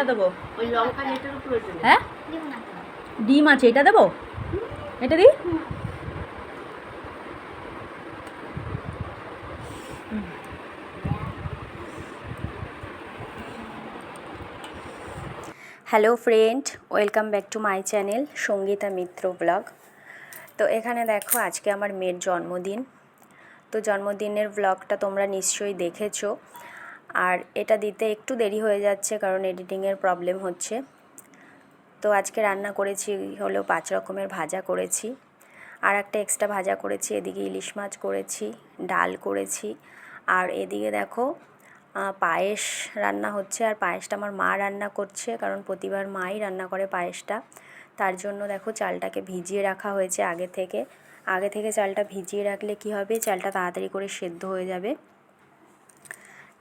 কোনটা দেবো? ওই লঙ্কা নেটের উপরে ওইটা হ্যাঁ ডিম আছে, এটা দেবো? এটা দিই? Hello friend, welcome back to my channel Sangeeta Mitra blog. তো এখানে দেখো আজকে আমার মেয়ের জন্মদিন। তো জন্মদিনের ব্লগটা তোমরা নিশ্চয়ই দেখেছো। আর এটা দিতে একটু দেরি হয়ে যাচ্ছে কারণ এডিটিংয়ের প্রবলেম হচ্ছে। তো আজকে রান্না করেছি হলো 5 রকমের ভাজা করেছি, আর একটা এক্সট্রা ভাজা করেছি, এদিকে ইলিশ মাছ করেছি, ডাল করেছি, আর এদিকে দেখো পায়েস রান্না হচ্ছে। আর পায়েসটা আমার মা রান্না করছে, কারণ প্রতিবার মাই রান্না করে পায়েসটা। তার জন্য দেখো চালটাকে ভিজিয়ে রাখা হয়েছে আগে থেকে চালটা ভিজিয়ে রাখলে কি হবে, চালটা তাড়াতাড়ি করে সেদ্ধ হয়ে যাবে।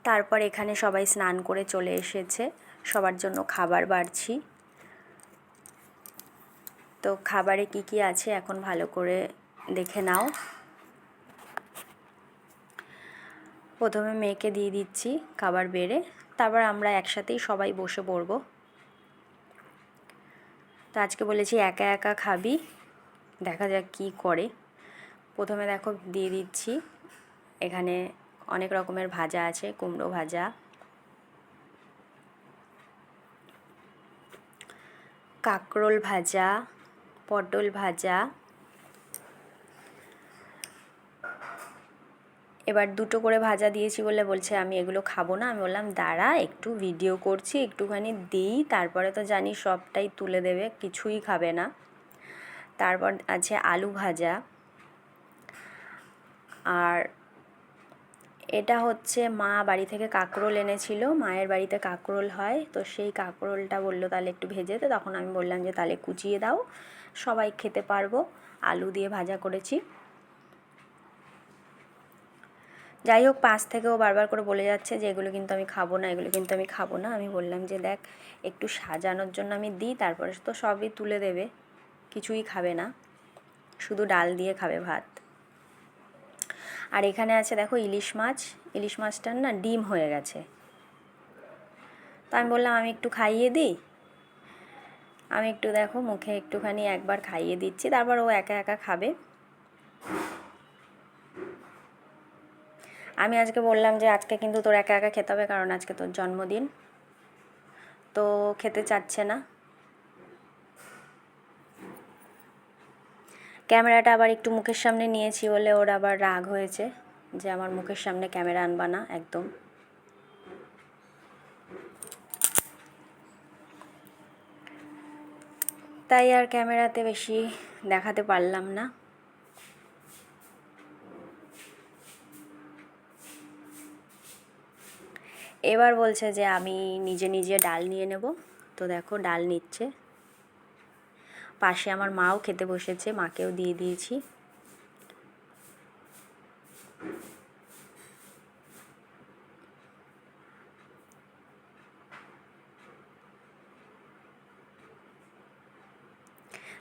তারপর এখানে সবাই স্নান করে চলে এসেছে, সবার জন্য খাবার বাড়ছি। তো খাবারে কি কি আছে এখন ভালো করে দেখে নাও। প্রথমে মেয়েকে দিয়ে দিচ্ছি খাবার বেড়ে, তারপর আমরা একসাথেই সবাই বসে পড়ব। তো আজকে বলেছি একা একা খাবি, দেখা যাক কি করে। প্রথমে দেখো দিয়ে দিচ্ছি, এখানে অনেক রকমের ভাজা আছে, কুমড়ো ভাজা, কাঁকরোল ভাজা, পটল ভাজা। এবার দুটো করে ভাজা দিয়েছি বলে বলছে আমি এগুলো খাবো না। আমি বললাম দাঁড়া, একটু ভিডিও করছি, একটুখানি দিই, তারপরে তো জানি সবটাই তুলে দেবে, কিছুই খাবে না। তারপর আছে আলু ভাজা, আর এটা হচ্ছে মা বাড়ি থেকে কাঁকরোল এনেছিল, মায়ের বাড়িতে কাঁকরোল হয়, তো সেই কাঁকরোলটা বললো তাহলে একটু ভেজে দে। তখন আমি বললাম যে তাহলে কুচিয়ে দাও, সবাই খেতে পারবো। আলু দিয়ে ভাজা করেছি। যাই হোক, পাশ থেকেও বারবার করে বলে যাচ্ছে যে এগুলো কিন্তু আমি খাবো না, এগুলো কিন্তু আমি খাবো না। আমি বললাম যে দেখ, একটু সাজানোর জন্য আমি দিই, তারপরে তো সবই তুলে দেবে, কিছুই খাবে না, শুধু ডাল দিয়ে খাবে, ভাত। আর এখানে আছে দেখো ইলিশ মাছ, ইলিশ মাছটার না ডিম হয়ে গেছে। তো আমি বললাম আমি একটু খাইয়ে দিই, আমি একটু দেখো মুখে একটুখানি একবার খাইয়ে দিচ্ছি, তারপর ও একা একা খাবে। আমি আজকে বললাম যে আজকে কিন্তু তোর একা একা খেতে হবে, কারণ আজকে তোর জন্মদিন। তো খেতে চাচ্ছে না। ক্যামেরাটা আবার একটু মুখের সামনে নিয়েছি বলে ওর আবার রাগ হয়েছে যে আমার মুখের সামনে ক্যামেরা আনবা না একদম। তাই আর ক্যামেরাতে বেশি দেখাতে পারলাম না। এবার বলছে যে আমি নিজে নিজে ডাল নিয়ে নেব। তো দেখো ডাল নিচ্ছে, পাশে আমার মাও খেতে বসেছে, মাকেও দিয়ে দিয়েছি।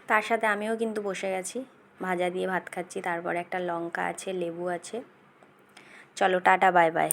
তার সাথে আমিও কিন্তু বসে গেছি, ভাজা দিয়ে ভাত খাচ্ছি। তারপর একটা লঙ্কা আছে, লেবু আছে। চলো টাটা, বাই বাই।